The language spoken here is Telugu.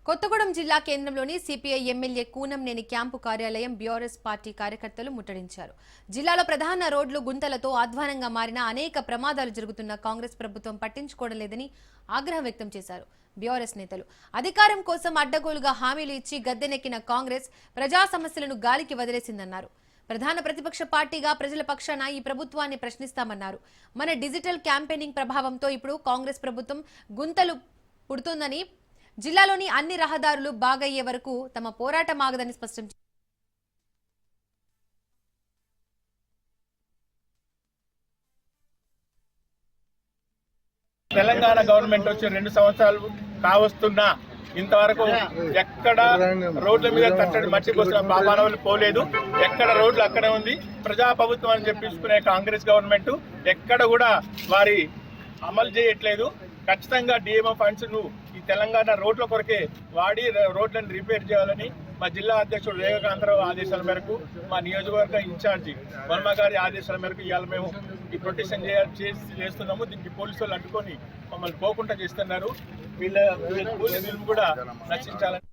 కొత్తగూడెం జిల్లా కేంద్రంలోని సిపిఐ ఎమ్మెల్యే కూనంనేని క్యాంపు కార్యాలయం బీఆర్ఎస్ పార్టీ కార్యకర్తలు ముట్టడించారు. జిల్లాలో ప్రధాన రోడ్లు గుంతలతో అధ్వానంగా మారిన అనేక ప్రమాదాలు జరుగుతున్న కాంగ్రెస్ ప్రభుత్వం పట్టించుకోవడం లేదని ఆగ్రహం వ్యక్తం చేశారు. బీఆర్ఎస్ నేతలు అధికారం కోసం అడ్డగోలుగా హామీలు ఇచ్చి గద్దెనెక్కిన కాంగ్రెస్ ప్రజా సమస్యలను గాలికి వదిలేసిందన్నారు. ప్రధాన ప్రతిపక్ష పార్టీగా ప్రజల పక్షాన ఈ ప్రభుత్వాన్ని ప్రశ్నిస్తామన్నారు. మన డిజిటల్ క్యాంపెయినింగ్ ప్రభావంతో ఇప్పుడు కాంగ్రెస్ ప్రభుత్వం గుంతలు పుడుతుందని, జిల్లాలోని అన్ని రహదారులు బాగయ్యే వరకు తమ పోరాటం ఆగదని స్పష్టం చేశారు. తెలంగాణ గవర్నమెంట్ వచ్చి 2 సంవత్సరాలు కావస్తున్నా ఇంతవరకు ఎక్కడ రోడ్ల మీద తట్టడి మట్టి కోసం పాపానవులు పోలేదు. ఎక్కడ రోడ్లు అక్కడే ఉంది. ప్రజాప్రభుత్వం అని చెప్పించుకునే కాంగ్రెస్ గవర్నమెంట్ ఎక్కడ కూడా వారి అమలు చేయట్లేదు. ఖచ్చితంగా డిఎంఓ ఫండ్స్ ను ఈ తెలంగాణ రోడ్ల కొరకే వాడి రోడ్లను రిపేర్ చేయాలని మా జిల్లా అధ్యక్షుడు రేఖాకాంతరావు ఆదేశాల మేరకు, మా నియోజకవర్గ ఇన్ఛార్జి వర్మ గారి ఆదేశాల మేరకు ఇవాళ మేము ఈ ప్రొటెక్షన్ చేస్తున్నాము. దీనికి పోలీసు వాళ్ళు అడ్డుకొని మమ్మల్ని పోకుండా చేస్తున్నారు. వీళ్ళు కూడా నశించాలని